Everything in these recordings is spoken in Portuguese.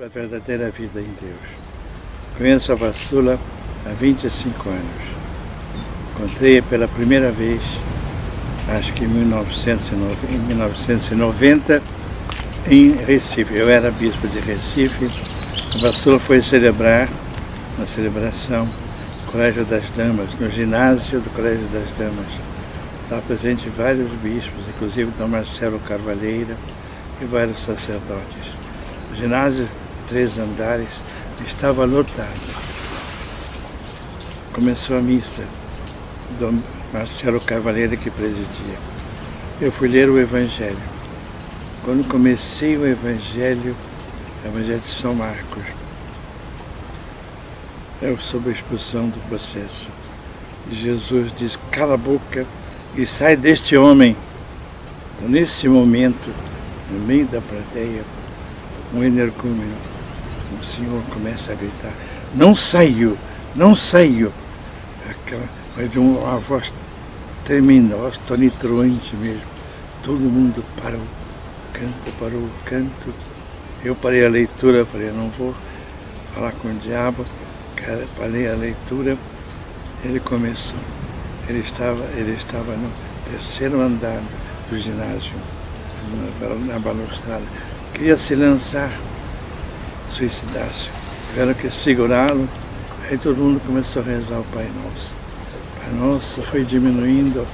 sobre a verdadeira vida em Deus. Conheço a Vassula há 25 anos. Encontrei-a pela primeira vez, acho que em 1990, em Recife. Eu era bispo de Recife. A Vassula foi celebrar uma celebração no Colégio das Damas, no ginásio do Colégio das Damas. Estava presente vários bispos, inclusive Dom Marcelo Carvalheira e vários sacerdotes. O ginásio, 3 andares, estava lotado. Começou a missa, Dom Marcelo Carvalheira que presidia. Eu fui ler o Evangelho. Quando comecei o Evangelho de São Marcos, é sobre a expulsão do processo. E Jesus diz, cala a boca e sai deste homem. Então, nesse momento, no meio da plateia, um energúmeno, um senhor começa a gritar, não saiu, não saiu. Mas de uma voz tremenda, uma voz tonitruante mesmo. Todo mundo parou o canto. Eu parei a leitura, falei, eu não vou falar com o diabo. Parei a leitura, ele começou. Ele estava no 3º andar do ginásio, na balustrada. Queria se lançar, suicidar-se. Tiveram que segurá-lo. Aí todo mundo começou a rezar o Pai Nosso. O Pai Nosso foi diminuindo a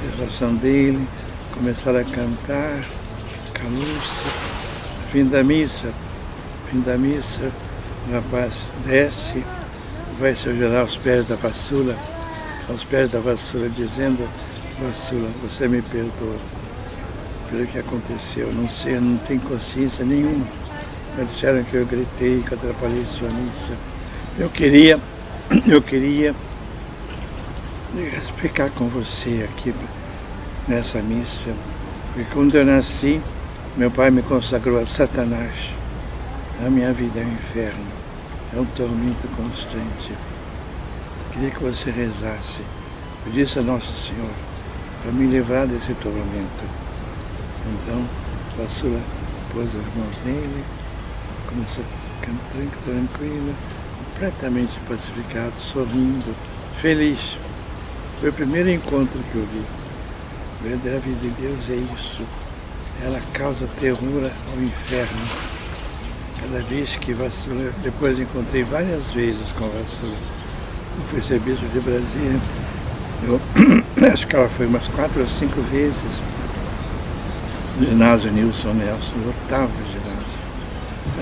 rezação dele, começaram a cantar, calou-se. Fim da missa, o rapaz desce, vai se ajoelhar aos pés da Vassula, dizendo, Vassula, você me perdoa pelo que aconteceu, não sei, eu não tenho consciência nenhuma. Me disseram que eu gritei, que eu atrapalhei sua missa. Eu queria ficar com você aqui nessa missa, porque quando eu nasci, meu pai me consagrou a Satanás. A minha vida é um inferno, é um tormento constante. Queria que você rezasse, pedisse a Nosso Senhor para me livrar desse tormento. Então, a Vassula pôs as mãos nele, começou a cantar tranquila, completamente pacificado, sorrindo, feliz. Foi o primeiro encontro que eu vi. A verdadeira vida de Deus é isso. Ela causa terror ao inferno. Cada vez que Vassula, depois encontrei várias vezes com Vassula. Eu fui ser bispo de Brasília. Eu acho que ela foi umas 4 ou 5 vezes. No ginásio Nilson Nelson, lotava o ginásio.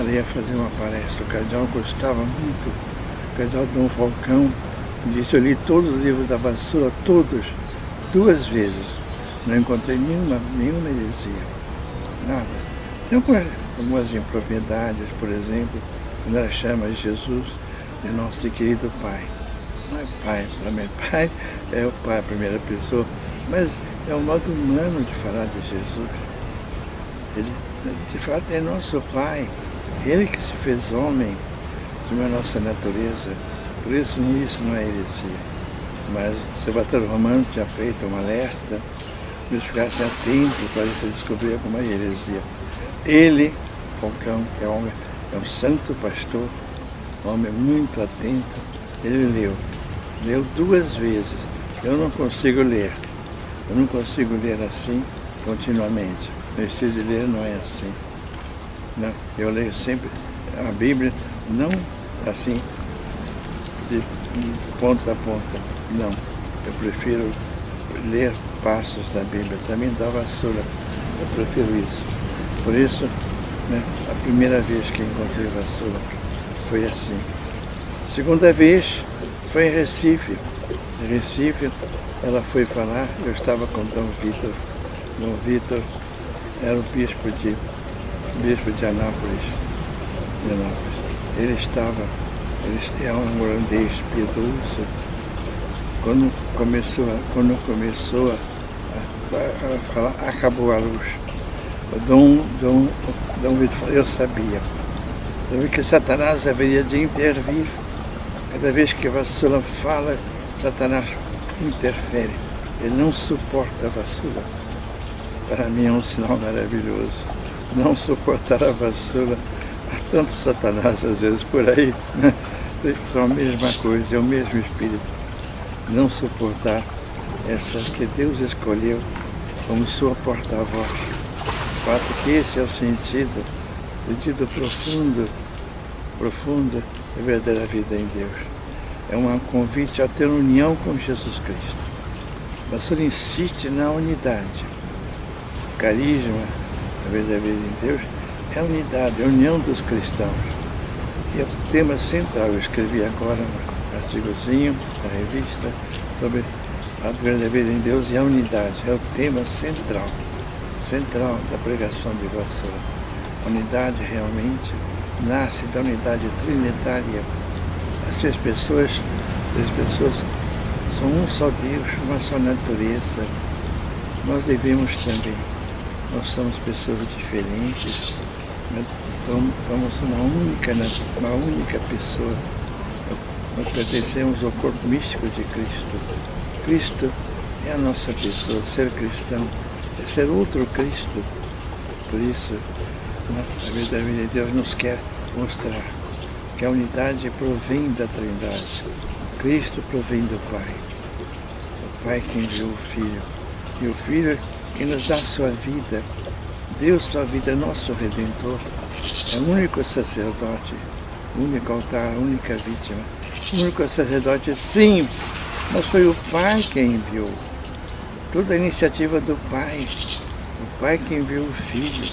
Ela ia fazer uma palestra. O cardeal gostava muito. O cardeal Dom Falcão disse, eu li todos os livros da Vassula, todos, 2 vezes. Não encontrei nenhuma heresia. Nada. Tem algumas impropriedades, por exemplo, quando ela chama Jesus de nosso querido Pai. Não é Pai, para mim Pai é o Pai, a primeira pessoa, mas é um modo humano de falar de Jesus. Ele, de fato, é nosso Pai, Ele que se fez homem, assumiu a nossa natureza, por isso não é heresia. Mas o Observatório Romano tinha feito um alerta, eles ficassem atentos para se descobrir alguma heresia. Ele, Falcão, que é homem, é um santo pastor, um homem muito atento, ele leu 2 vezes. Eu não consigo ler assim continuamente. Meu estilo de ler não é assim. Não, eu leio sempre a Bíblia, não assim, de ponta a ponta, não. Eu prefiro ler passos da Bíblia, também da Vassula. Eu prefiro isso. Por isso, né, a primeira vez que encontrei Vassula foi assim. A segunda vez foi em Recife. Em Recife, ela foi falar, eu estava com Dom Vitor. Dom Vitor era o bispo de Anápolis. Ele é um holandês piedoso. Quando começou a falar, acabou a luz. O Dom Vitor falou, eu sabia que Satanás haveria de intervir. Cada vez que a Vassula fala, Satanás interfere. Ele não suporta a Vassula. Para mim é um sinal maravilhoso. Não suportar a Vassula tanto Satanás às vezes por aí, né? São a mesma coisa, é o mesmo espírito. Não suportar essa que Deus escolheu como sua porta-voz. O fato que esse é o sentido profundo da verdadeira vida em Deus. É um convite a ter união com Jesus Cristo. O pastor insiste na unidade. O carisma da verdadeira vida em Deus é a unidade, a união dos cristãos. E é o tema central. Eu escrevi agora um artigozinho da revista sobre a verdadeira vida em Deus e a unidade. É o tema central da pregação de Vassoura. A unidade realmente nasce da unidade trinitária. As três pessoas são um só Deus, uma só natureza. Nós devemos também. Nós somos pessoas diferentes, mas somos uma única pessoa. Nós pertencemos ao corpo místico de Cristo. Cristo é a nossa pessoa. Ser cristão é ser outro Cristo. Por isso, a verdadeira vida de Deus nos quer mostrar que a unidade provém da Trindade. Cristo provém do Pai. O Pai que enviou o Filho. E o Filho que nos dá a sua vida. Deu sua vida, nosso Redentor. É o único sacerdote, o único altar, a única vítima. O único sacerdote, sim, mas foi o Pai quem enviou. Toda a iniciativa do Pai. O Pai que enviou o Filho.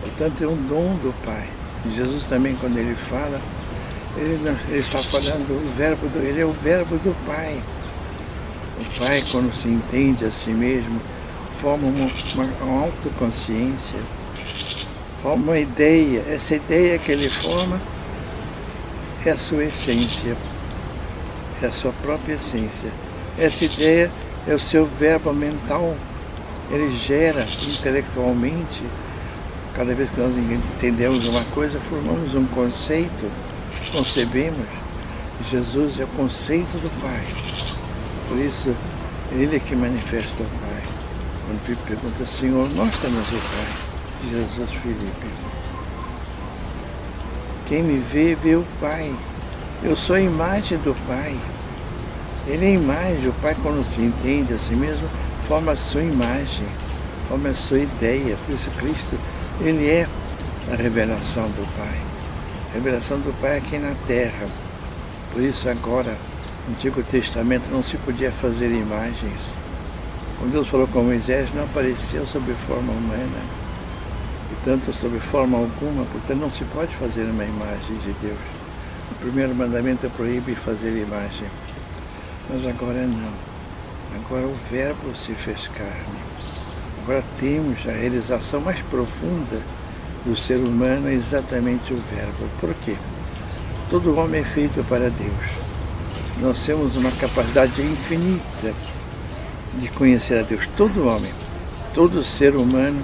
Portanto, é um dom do Pai. E Jesus também, quando ele fala, ele está falando do verbo, ele é o verbo do Pai. O Pai, quando se entende a si mesmo, forma uma autoconsciência, forma uma ideia. Essa ideia que ele forma é a sua essência, é a sua própria essência. Essa ideia é o seu verbo mental. Ele gera intelectualmente. Cada vez que nós entendemos uma coisa, formamos um conceito, concebemos. Jesus é o conceito do Pai. Por isso, Ele é que manifesta o Pai. Quando Filipe pergunta, Senhor, mostra-nos o Pai. Jesus, Filipe. Quem me vê, vê o Pai. Eu sou a imagem do Pai. Ele é a imagem. O Pai, quando se entende a si mesmo, forma a sua imagem, forma a sua ideia. Por isso, Cristo, Ele é a revelação do Pai. A revelação do Pai aqui na terra. Por isso, agora, no Antigo Testamento não se podia fazer imagens. Quando Deus falou com Moisés, não apareceu sob forma humana, portanto, sob forma alguma, portanto, não se pode fazer uma imagem de Deus. O primeiro mandamento proíbe fazer imagem, mas agora não. Agora o Verbo se fez carne. Agora temos a realização mais profunda do ser humano, é exatamente o Verbo. Por quê? Todo homem é feito para Deus. Nós temos uma capacidade infinita de conhecer a Deus. Todo homem, todo ser humano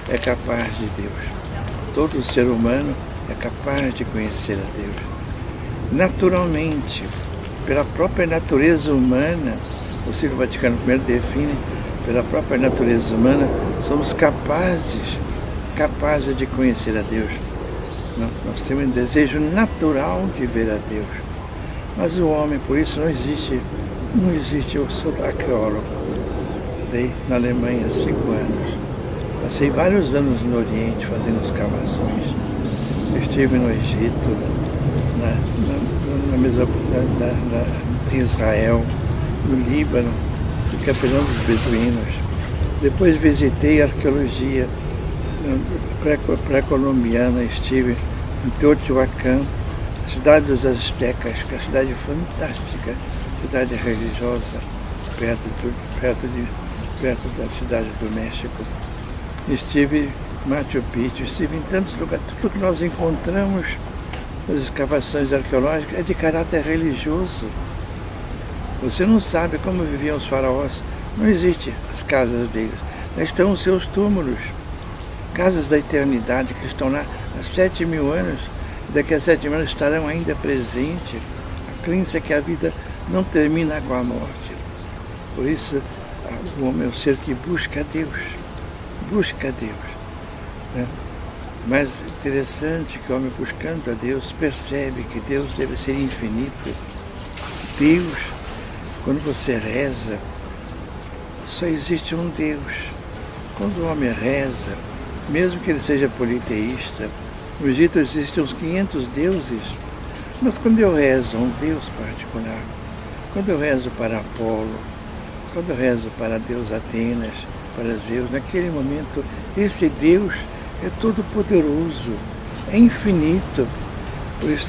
é capaz de Deus. Todo ser humano é capaz de conhecer a Deus. Naturalmente, pela própria natureza humana, o Concílio Vaticano I define, pela própria natureza humana, somos capazes de conhecer a Deus. Nós temos um desejo natural de ver a Deus. Mas o homem, por isso, não existe. Eu sou arqueólogo, estudei na Alemanha há 5 anos. Passei vários anos no Oriente fazendo escavações. Eu estive no Egito, em Israel, no Líbano, fui capelão dos beduínos. Depois visitei a arqueologia pré-colombiana, estive em Teotihuacan, a cidade dos Aztecas, que é uma cidade fantástica, cidade religiosa, perto da cidade do México. Estive em Machu Picchu, estive em tantos lugares. Tudo que nós encontramos nas escavações arqueológicas é de caráter religioso. Você não sabe como viviam os faraós. Não existem as casas deles. Lá estão os seus túmulos. Casas da eternidade que estão lá há 7.000 anos. Daqui a 7.000 anos estarão ainda presentes. A crença que a vida não termina com a morte. Por isso, o homem é o ser que busca Deus. Busca Deus. Né? Mas interessante que o homem, buscando a Deus, percebe que Deus deve ser infinito. Deus, quando você reza, só existe um Deus. Quando o homem reza, mesmo que ele seja politeísta, no Egito existem uns 500 deuses, mas quando eu rezo a um Deus particular, quando eu rezo para Apolo, quando eu rezo para a deusa Atenas, para Zeus, naquele momento, esse Deus é todo poderoso, é infinito. Por isso,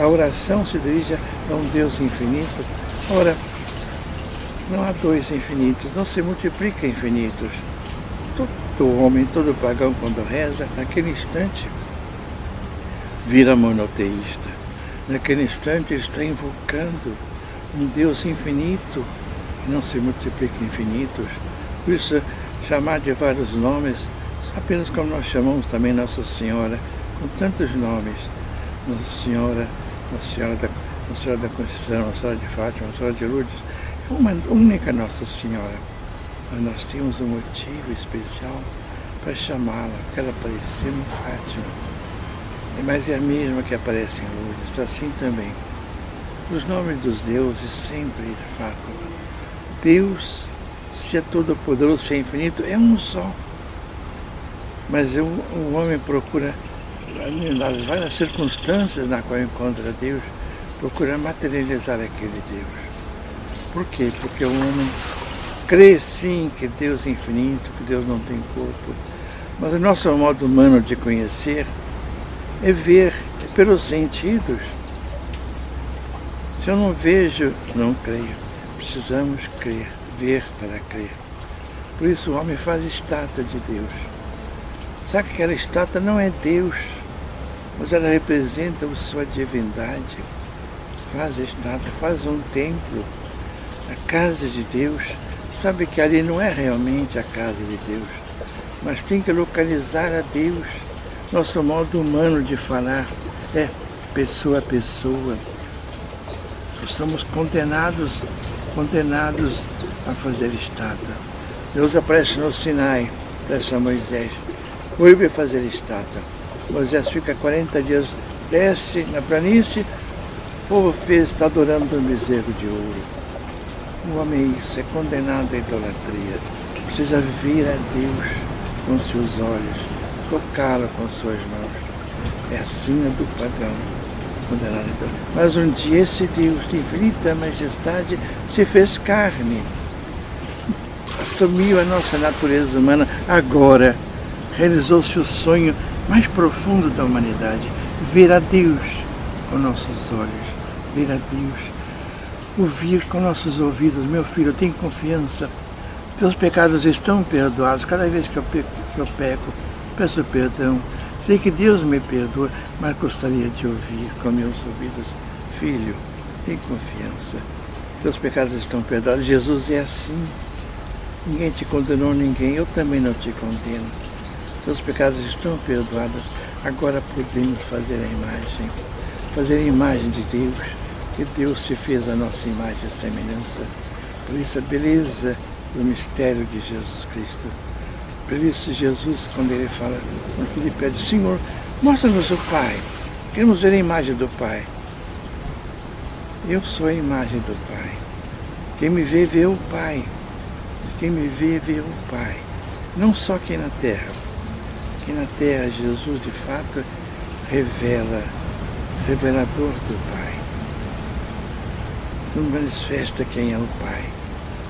a oração se dirige a um Deus infinito. Ora, não há dois infinitos, não se multiplica infinitos. Todo homem, todo pagão, quando reza, naquele instante, vira monoteísta. Naquele instante, ele está invocando um Deus infinito, que não se multiplica infinitos. Por isso, chamar de vários nomes, apenas como nós chamamos também Nossa Senhora, com tantos nomes. Nossa Senhora da Conceição, Nossa Senhora de Fátima, Nossa Senhora de Lourdes, é uma única Nossa Senhora. Mas nós temos um motivo especial para chamá-la, porque ela apareceu em Fátima. Mas é a mesma que aparece em Lourdes, assim também. Os nomes dos deuses sempre, de fato. Deus, se é todo-poderoso, se é infinito, é um só. Mas o homem procura, nas várias circunstâncias na qual encontra Deus, procura materializar aquele Deus. Por quê? Porque o homem crê sim que Deus é infinito, que Deus não tem corpo. Mas o nosso modo humano de conhecer é ver pelos sentidos. Se eu não vejo, não creio. Precisamos crer, ver para crer. Por isso o homem faz estátua de Deus. Sabe que aquela estátua não é Deus, mas ela representa a sua divindade. Faz a estátua, faz um templo, a casa de Deus. Sabe que ali não é realmente a casa de Deus, mas tem que localizar a Deus. Nosso modo humano de falar é pessoa a pessoa. Estamos condenados a fazer estátua. Deus aparece no Sinai, aparece a Moisés, proíbe fazer estátua. Moisés fica 40 dias, desce na planície, o povo está adorando um bezerro de ouro. O homem é isso, é condenado à idolatria. Precisa ver a Deus com seus olhos, tocá-lo com suas mãos. É acima do pagão, condenado à idolatria. Mas um dia esse Deus de infinita majestade se fez carne, assumiu a nossa natureza humana. Agora realizou-se o sonho mais profundo da humanidade, ver a Deus com nossos olhos, ver a Deus, ouvir com nossos ouvidos. Meu filho, tenha confiança, teus pecados estão perdoados. Cada vez que eu peco, peço perdão. Sei que Deus me perdoa, mas gostaria de ouvir com meus ouvidos. Filho, tenha confiança, teus pecados estão perdoados. Jesus é assim. Ninguém te condenou, ninguém. Eu também não te condeno. Teus pecados estão perdoados. Agora podemos fazer a imagem de Deus, que Deus se fez a nossa imagem e semelhança. Por isso a beleza do mistério de Jesus Cristo. Por isso Jesus, quando ele fala, quando Filipe pede, Senhor, mostra-nos o Pai. Queremos ver a imagem do Pai. Eu sou a imagem do Pai. Quem me vê, vê o Pai. Quem me vê, vê o Pai. Não só aqui na terra. Aqui na terra, Jesus, de fato, revelador do Pai. Nos manifesta quem é o Pai,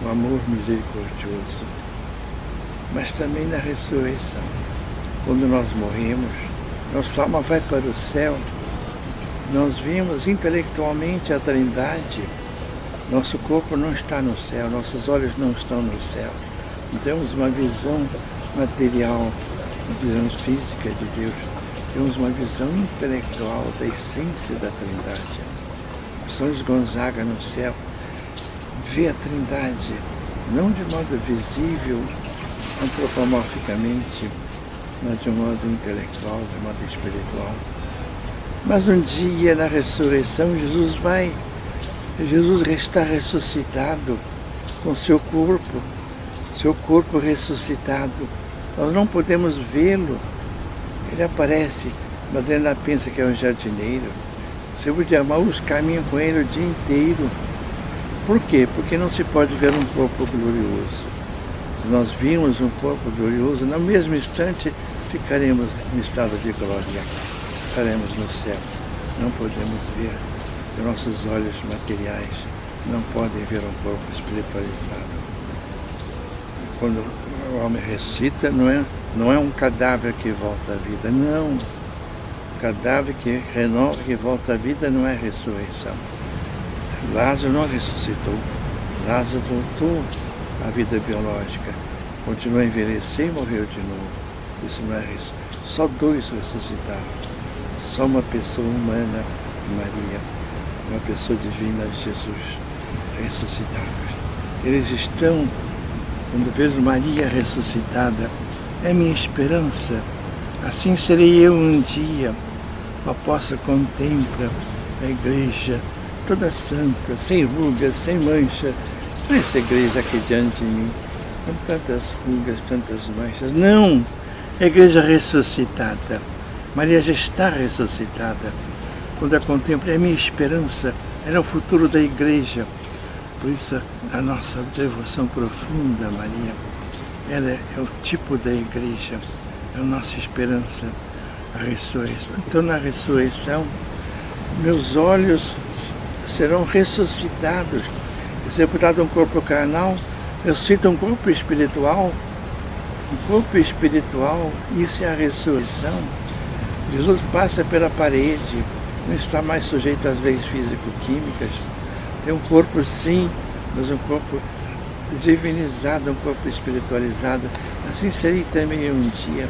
o amor misericordioso. Mas também na ressurreição, quando nós morremos, nossa alma vai para o céu, nós vimos intelectualmente a Trindade. Nosso corpo não está no céu, nossos olhos não estão no céu. Não temos uma visão material, uma visão física de Deus. Temos uma visão intelectual da essência da Trindade. São Luís Gonzaga no céu vê a Trindade, não de modo visível, antropomorficamente, mas de um modo intelectual, de um modo espiritual. Mas um dia, na ressurreição, Jesus está ressuscitado com seu corpo ressuscitado. Nós não podemos vê-lo, Ele aparece, Madalena pensa que é um jardineiro. O Senhor de Emaús caminha com ele o dia inteiro. Por quê? Porque não se pode ver um corpo glorioso. Se nós vimos um corpo glorioso, no mesmo instante ficaremos em estado de glória. Estaremos no céu. Não podemos ver, porque nossos olhos materiais não podem ver um corpo espiritualizado. Quando o homem ressuscita, não é um cadáver que volta à vida, não. O cadáver que renova, que volta à vida, não é ressurreição. Lázaro não ressuscitou. Lázaro voltou à vida biológica. Continuou a envelhecer e morreu de novo. Isso não é ressurreição. Só dois ressuscitaram. Só uma pessoa humana, Maria, uma pessoa divina, Jesus, ressuscitados. Eles estão, quando vejo Maria ressuscitada, é minha esperança. Assim serei eu um dia. O apóstolo contempla a igreja toda santa, sem rugas, sem mancha. Não é essa igreja aqui diante de mim, com tantas rugas, tantas manchas. Não! É a igreja ressuscitada. Maria já está ressuscitada. Quando a contemplo, é a minha esperança, ela é o futuro da igreja. Por isso, a nossa devoção profunda a Maria, ela é o tipo da igreja, é a nossa esperança, a ressurreição. Então, na ressurreição, meus olhos serão ressuscitados. Se eu cuidar de um corpo carnal, eu sinto um corpo espiritual. Um corpo espiritual, isso é a ressurreição. Jesus passa pela parede, não está mais sujeito às leis físico-químicas. Tem um corpo sim, mas um corpo divinizado, um corpo espiritualizado. Assim serei também um dia.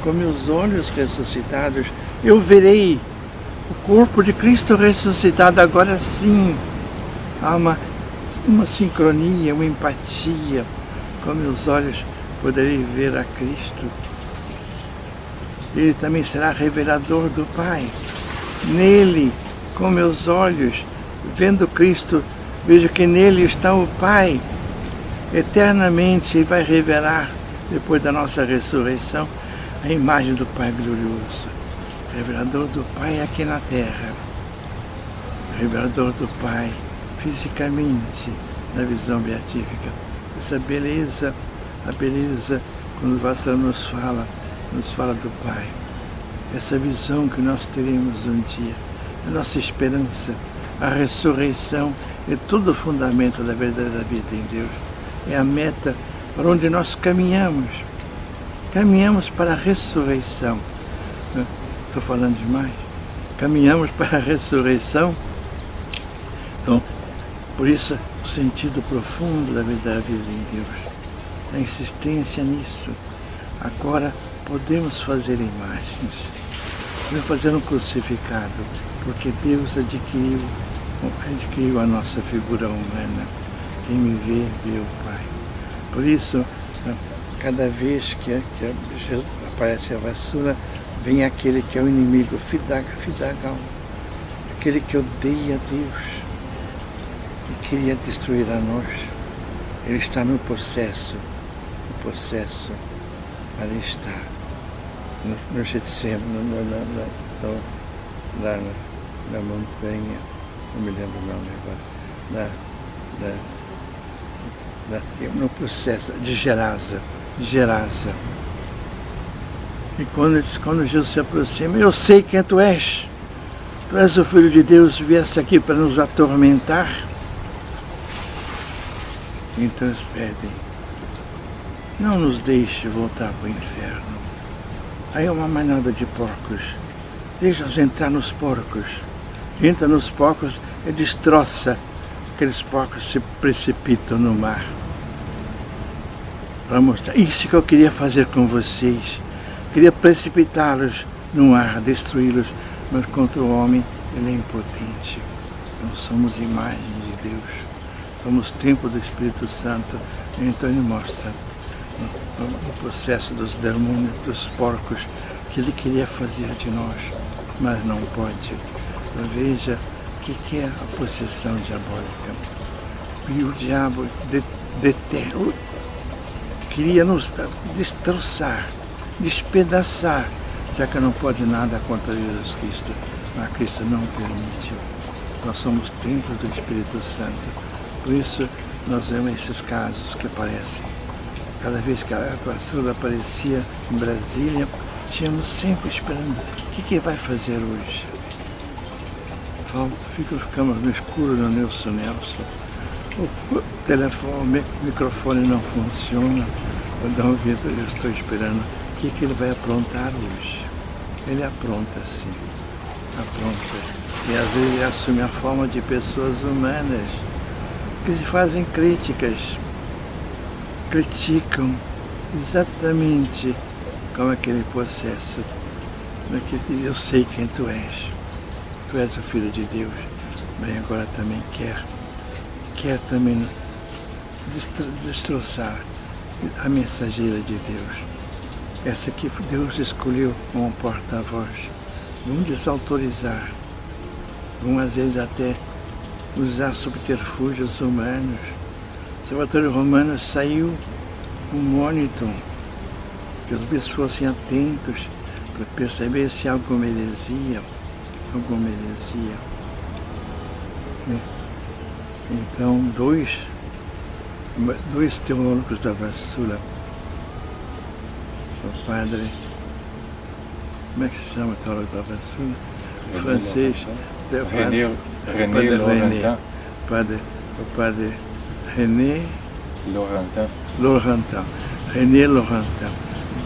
Com meus olhos ressuscitados, eu verei o corpo de Cristo ressuscitado. Agora sim, há uma sincronia, uma empatia. Com meus olhos poderei ver a Cristo. Ele também será revelador do Pai. Nele, com meus olhos, vendo Cristo, vejo que nele está o Pai. Eternamente Ele vai revelar, depois da nossa ressurreição, a imagem do Pai glorioso. Revelador do Pai aqui na terra. Revelador do Pai fisicamente, na visão beatífica. Essa beleza, a beleza, quando o Vassal nos fala do Pai. Essa visão que nós teremos um dia, a nossa esperança, a ressurreição é todo o fundamento da verdadeira vida em Deus. É a meta para onde nós caminhamos. Caminhamos para a ressurreição. Estou falando demais? Caminhamos para a ressurreição. Então, por isso, o sentido profundo da verdadeira vida em Deus. A insistência nisso. Agora, podemos fazer imagens, podemos fazer um crucificado, porque Deus adquiriu a nossa figura humana. Quem me vê, vê o Pai. Por isso, cada vez que aparece a vassoura, vem aquele que é o inimigo, Fidagal, aquele que odeia Deus e queria destruir a nós. Ele está no processo, ali está, no Getsemane, lá na montanha, não me lembro o nome agora, no processo de Gerasa. E quando Jesus se aproxima, eu sei quem tu és o Filho de Deus, vieste aqui para nos atormentar. Então eles pedem, não nos deixe voltar para o inferno. Aí é uma manada de porcos, deixa-os entrar nos porcos. Entra nos porcos e destroça, aqueles porcos se precipitam no mar. Para mostrar, isso que eu queria fazer com vocês. Queria precipitá-los no mar, destruí-los, mas contra o homem ele é impotente. Não somos imagem de Deus, somos templo do Espírito Santo. Então ele mostra o processo dos demônios, dos porcos, que ele queria fazer de nós, mas não pode. Veja o que é a possessão diabólica. E o diabo queria nos destroçar, despedaçar, já que não pode nada contra Jesus Cristo, mas Cristo não permitiu. Nós somos templos do Espírito Santo. Por isso, nós vemos esses casos que aparecem. Cada vez que a vassoura aparecia em Brasília, tínhamos sempre esperando. O que vai fazer hoje? Ficamos no escuro no Nelson. O telefone, o microfone não funciona. O Dom Vitor, eu estou esperando. O que ele vai aprontar hoje? Ele apronta sim. Apronta. E às vezes ele assume a forma de pessoas humanas que se fazem críticas. Criticam exatamente como aquele processo. Eu sei quem tu és. Tu és o Filho de Deus. Bem, agora também quer também destroçar a mensageira de Deus. Essa que Deus escolheu como porta-voz. Vão desautorizar. Vão às vezes até usar subterfúgios humanos. O Observatório Romano saiu um monitor, que os bispos fossem atentos para perceber se alguma heresia. Então, dois teólogos da vassoura, o padre, como é que se chama o teólogo da vassoura? O francês, o padre René Laurentin.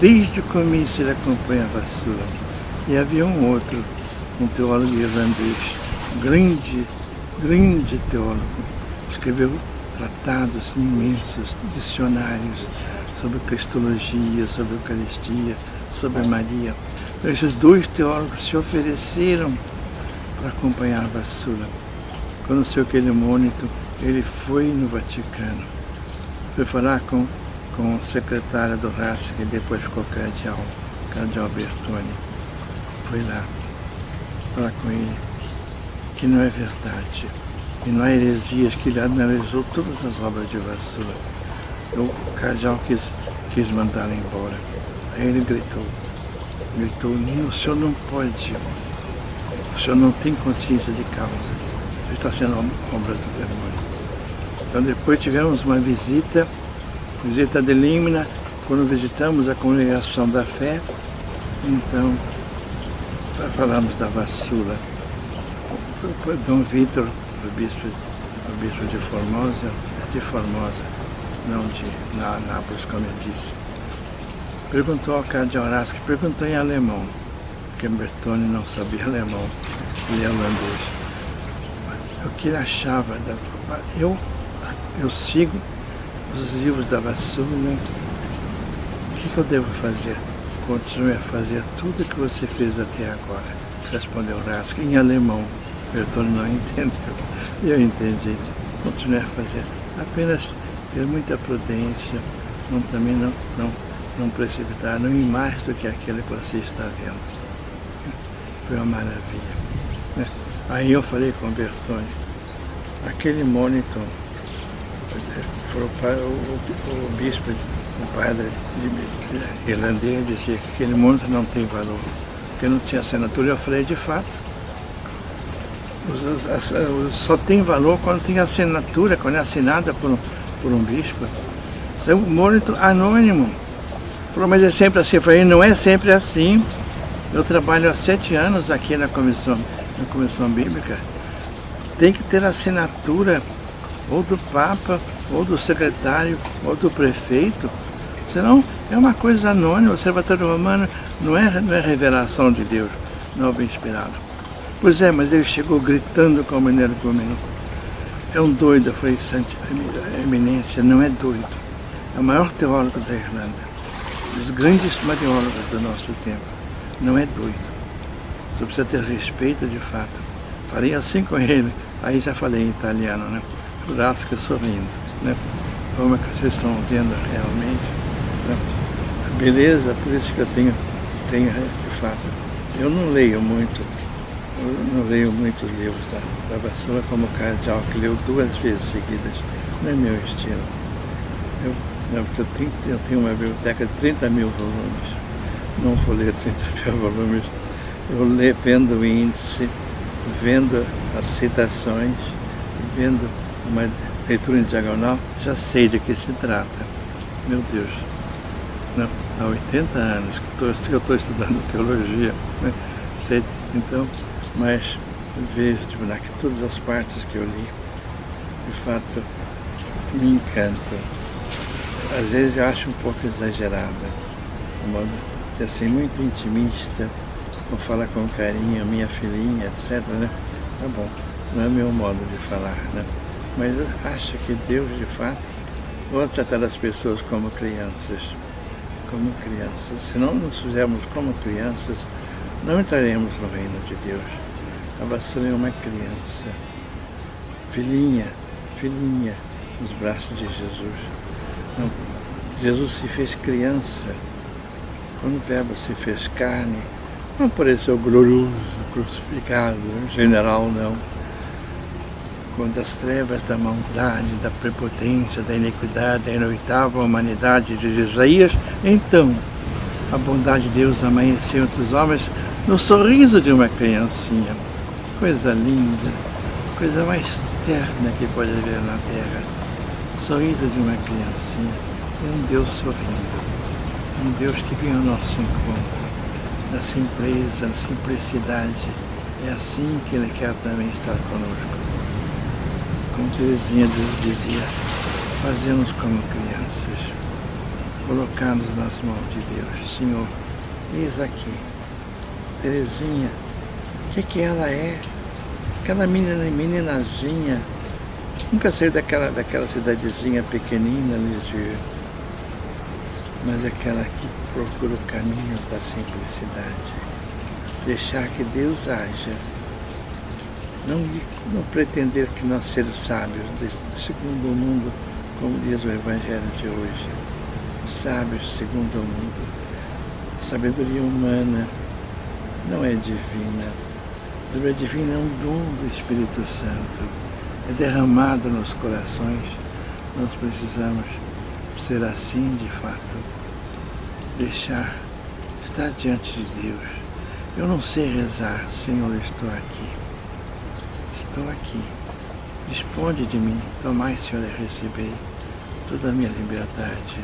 Desde o começo ele acompanha a vassoura. E havia um teólogo irlandês, grande teólogo, escreveu tratados imensos, dicionários sobre cristologia, sobre Eucaristia, sobre Maria. Então, esses dois teólogos se ofereceram para acompanhar a vassoura. Quando saiu aquele monitor, ele foi no Vaticano, foi falar com o secretário do Ratzinger, que depois ficou cardeal Bertone. Foi lá falar com ele que não é verdade, que não há heresias, que ele analisou todas as obras de vassoura. O cardeal quis mandá-lo embora. Aí ele gritou, o senhor não pode, o senhor não tem consciência de causa, o senhor está sendo obra do demônio. Então depois tivemos uma visita de Límina, quando visitamos a Congregação da Fé, então falamos da vassoura. O Dom Vitor, o bispo de Formosa, não de Nápoles, como eu disse, perguntou ao cardeal Ratzinger, perguntou em alemão, porque Bertone não sabia alemão, ele é holandês. O que ele achava da... Eu sigo os livros da vassoura, né? O que eu devo fazer? Continue a fazer tudo o que você fez até agora, respondeu Ratzinger em alemão. Bertone não entendeu, eu entendi. Continue a fazer, apenas ter muita prudência, também não precipitar, não ir mais do que aquilo que você está vendo. Foi uma maravilha. Aí eu falei com o Bertone, aquele monitor, o bispo, o padre irlandês dizia que aquele monitor não tem valor, porque não tinha assinatura. Eu falei, de fato, só tem valor quando tem assinatura, quando é assinada por um bispo. Isso é um monitor anônimo. Mas é sempre assim. Eu falei, não é sempre assim. Eu trabalho há 7 anos aqui na comissão bíblica. Tem que ter assinatura ou do Papa, ou do secretário, ou do prefeito. Senão é uma coisa anônima. O Observatório Romano não é revelação de Deus, não é bem inspirado. Pois é, mas ele chegou gritando como energúmeno. É um doido. Eu falei, Santa Eminência, não é doido. É o maior teólogo da Irlanda. Dos grandes teólogos do nosso tempo. Não é doido. Você precisa ter respeito de fato. Falei assim com ele. Aí já falei em italiano, né? O Ratzinger sorrindo, né? Como é que vocês estão vendo realmente, né? A beleza, por isso que eu tenho de fato. Eu não leio muitos livros da vassoura como o cardeal, que leu 2 vezes seguidas. Não é meu estilo. Porque eu tenho uma biblioteca de 30 mil volumes. não vou ler 30 volumes, eu vendo o índice, vendo as citações, vendo uma leitura em diagonal, já sei de que se trata. Meu Deus, não, há 80 anos que eu estou estudando teologia, né? Sei, então, mas vejo que todas as partes que eu li, de fato, me encantam. Às vezes eu acho um pouco exagerada, de modo assim, muito intimista, não fala com carinho, minha filhinha, etc, né? Tá bom, não é meu modo de falar, né? Mas eu acho que Deus, de fato, vai tratar as pessoas como crianças. Como crianças. Se não nos fizermos como crianças, não entraremos no reino de Deus. A vassoura é uma criança, filhinha, nos braços de Jesus. Não, Jesus se fez criança. Quando o Verbo se fez carne, não apareceu glorioso, crucificado, general, não. Quando as trevas da maldade, da prepotência, da iniquidade anoitavam a humanidade de Isaías, então a bondade de Deus amanheceu entre os homens no sorriso de uma criancinha. Coisa linda, coisa mais terna que pode haver na terra. O sorriso de uma criancinha. É um Deus sorrindo, um Deus que vem ao nosso encontro, na simpleza, na simplicidade. É assim que Ele quer também estar conosco. Como Teresinha dizia, fazemos como crianças, colocar-nos nas mãos de Deus. Senhor, eis aqui, Teresinha, o que ela é? Aquela meninazinha, que nunca saiu daquela cidadezinha pequenina, Lisieux, mas aquela que procura o caminho da simplicidade. Deixar que Deus haja. Não pretender que nós seres sábios, segundo o mundo, como diz o Evangelho de hoje. Os sábios segundo o mundo. A sabedoria humana não é divina. A sabedoria divina é um dom do Espírito Santo. É derramado nos corações. Nós precisamos ser assim de fato. Deixar estar diante de Deus. Eu não sei rezar, Senhor, eu estou aqui. Estou aqui, disponde de mim, tomai, Senhor, e recebei toda a minha liberdade,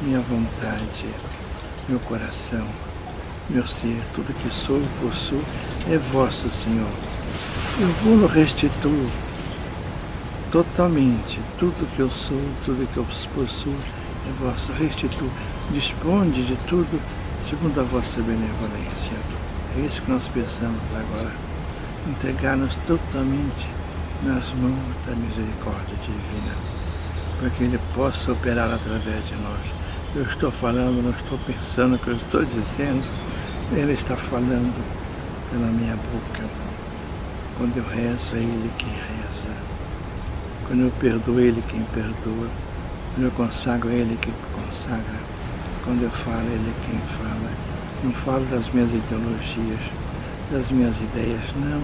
minha vontade, meu coração, meu ser, tudo que sou e possuo é vosso, Senhor. Eu vou-lo restituo totalmente, tudo que eu sou, tudo que eu possuo é vosso, restituo, disponde de tudo segundo a vossa benevolência. É isso que nós pensamos agora. Entregar-nos totalmente nas mãos da misericórdia divina, para que Ele possa operar através de nós. Eu estou falando, não estou pensando o que eu estou dizendo, Ele está falando pela minha boca. Quando eu rezo, é Ele quem reza. Quando eu perdoo, é Ele quem perdoa. Quando eu consagro, é Ele quem consagra. Quando eu falo, é Ele quem fala. Não falo das minhas ideologias, das minhas ideias, não.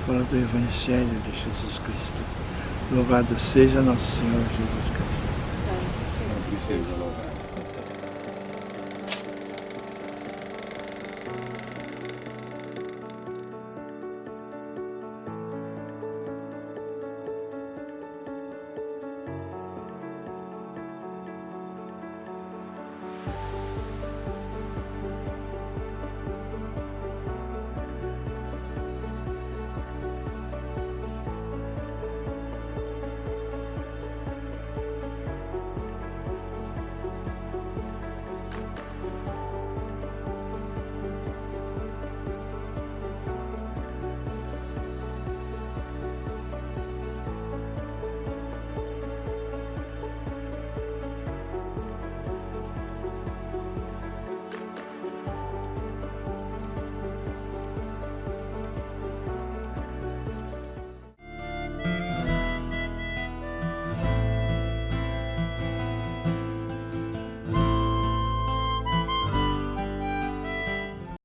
Fala do Evangelho de Jesus Cristo. Louvado seja nosso Senhor Jesus Cristo. Seja